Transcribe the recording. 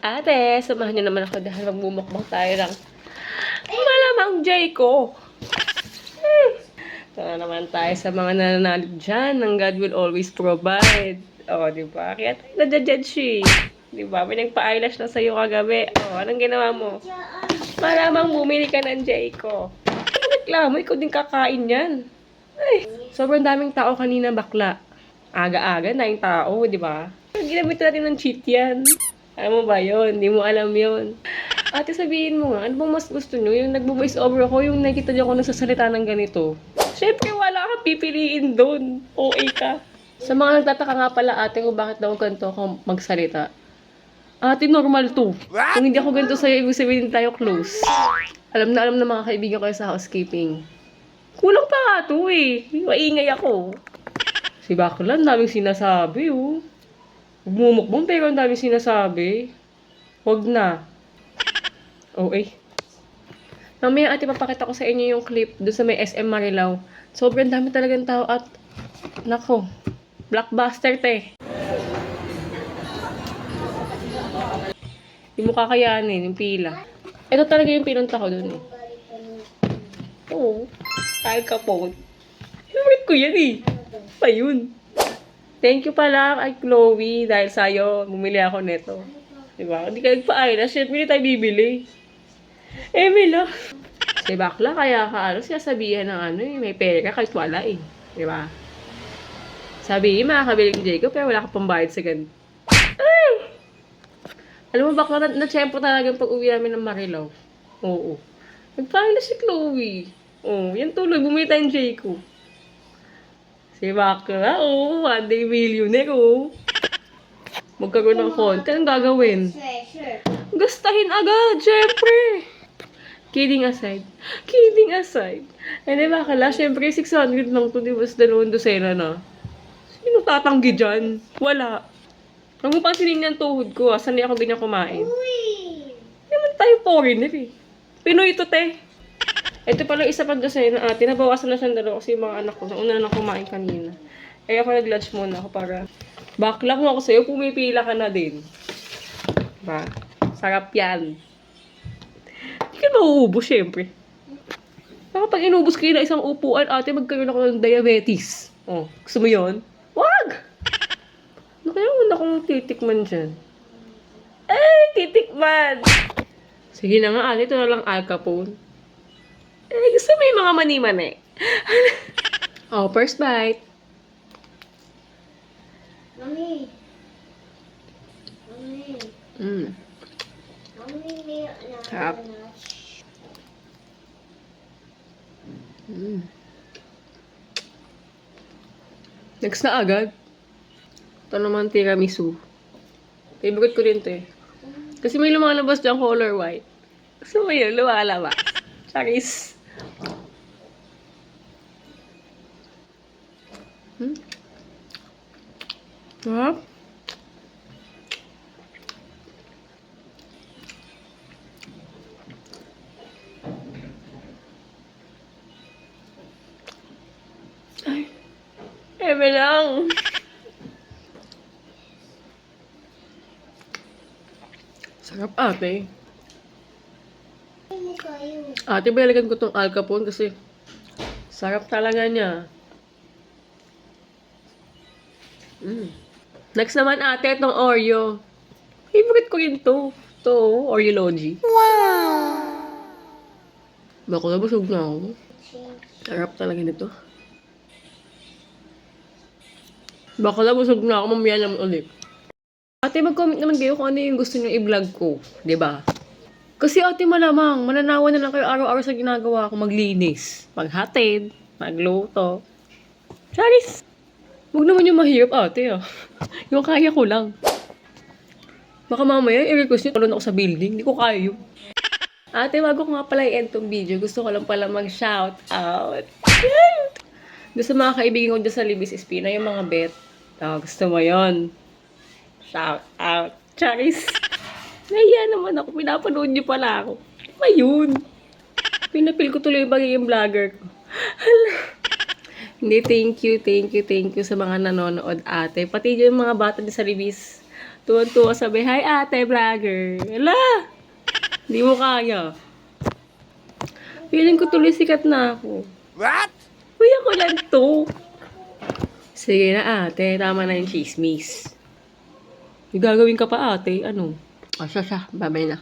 Ate, samahan niyo naman ako dahil magmumukbang tayo ng malamang Jayco. Ito na naman tayo sa mga nananalig dyan ng God will always provide. O, di ba? Kaya tayo nadjudge eh. Di ba? May nagpa-eyelash na sa'yo kagabi. O, anong ginawa mo? Malamang bumili ka ng Jayco. Ano reklamo? Ikaw din kakain yan. Ay, sobrang daming tao kanina bakla. Aga-aga na yung tao, di ba? Ginamit natin ng cheat yan. Alam mo ba yun? Hindi mo alam yun. Ate, sabihin mo nga, ano bang mas gusto nyo? Yung nagbo-voice over ako, yung nakita nyo ako nagsasalita ng ganito. Siyempre, wala kang pipiliin doon. OA ka. Sa mga nagtataka nga pala, ate, kung bakit daw ganito ako magsalita. Ate, normal to. Kung hindi ako ganito sa'yo, ibig sabihin tayo close. Alam na mga kaibigan ko sa housekeeping. Kulang pa nga to eh. Maingay ako. Si Baklan, daming sinasabi oh. Bumukbang pero ang daming sinasabi. Huwag na. Okay. Mamaya ate, papakita ko sa inyo yung clip doon sa may SM Marilao. Sobrang dami talagang tao at nako, blockbuster te. Hindi mo kakayanin yung pila. Ito talaga yung pinunta ko doon eh. Oo. Ay kapon. Favorite ko yan eh. Pa yun. Thank you pala kay Chloe dahil sa'yo bumili ako neto. Diba? Hindi ka nagpa-eyelash. Siyempre hindi tayo bibili. Mila. Si bakla kaya ka sasabihan ng may pera kahit wala eh. Diba? Sabihin makakabili ng Jayco pero wala ka pambayad sa ganito. Ay! Alam mo bakla na-tsempo talagang pag-uwi namin ng Marilao. Oo. Nagpa-eyelash si Chloe. Oo. Yan tuloy. Bumili tayong Jayco. Si bakla, one day millionaire, magkaroon ng konti, anong gagawin? Gastahin agad, syempre. Kidding aside. Hindi bakla, syempre 600 lang to, di ba sa 2 dosena na? Sino tatanggi dyan? Wala. Huwag mo pansinin yung tuhod ko, sanay ako ganyan kumain. Hindi naman tayo foreigner eh. Pinoy ito, te. Ito pala isa pang dosena ate. Nabawasan na siyang 2 kasi yung mga anak ko. Una na kumain kanina. Kaya ako nag-lunch muna ako para bakla kung ako sa'yo, pumipila ka na din. Diba? Sarap yan. Hindi ka mauubos, syempre. Baka pag inubos kayo na isang upuan, ate, magkaroon ako ng diabetes. Oh, gusto mo yun? Wag! Ano kaya una kong titikman dyan? Ay, titikman! Sige na nga, ate. Ito na lang Al Capone. Gusto mo yung mga mani-mani. Oh, first bite. Mami. Mm. Mami, may Sarap. Next na agad. Ito naman tiramisu. Favorite ko rin to eh. Kasi may lumalabas dyan color white. Gusto mo yun? Lumalabas. Charis. Sarap. Ay. Eme lang. Sarap ate. Ate, balikan ko tong Al Capone kasi sarap talaga niya. Next naman ate, itong Oreo. Favorite ko rin to. To, Oreo Logi. Wow! Bako na, busog na ako. Sarap talaga nito. Bako na, busog na ako. Mamaya naman ulit. Ate, mag-comment naman kayo kung ano yung gusto nyo i-vlog ko. Diba? Kasi ate, malamang, mananawa na lang kayo araw-araw sa ginagawa ko. Maglinis, maghatid, magluto. Charis! Huwag naman yung mahirap ate Yung kaya ko lang. Baka mamaya i-request nyo tulon ako sa building. Hindi ko kaya yun. Ate, bago ko nga pala i-end tong video, gusto ko lang pala mag-shout out. Doon sa mga kaibigan ko dyan sa Libis Espina, yung mga bet. Gusto mo yon? Shout out. Charis! Nahiya naman ako. Pinapanood niyo pala ako. Ba yun? Pinapil ko tuloy yung pagiging vlogger ko. Hindi, thank you sa mga nanonood ate. Pati yung mga bata din sa Libis. Tuwan-tuwa sabi, hi ate, vlogger. Ala! Hindi mo kaya. Feeling ko tuloy sikat na ako. What? Uy, ako lang to. Sige na ate, tama na yung chismis. May gagawin ka pa ate, ano? O siya, babay na.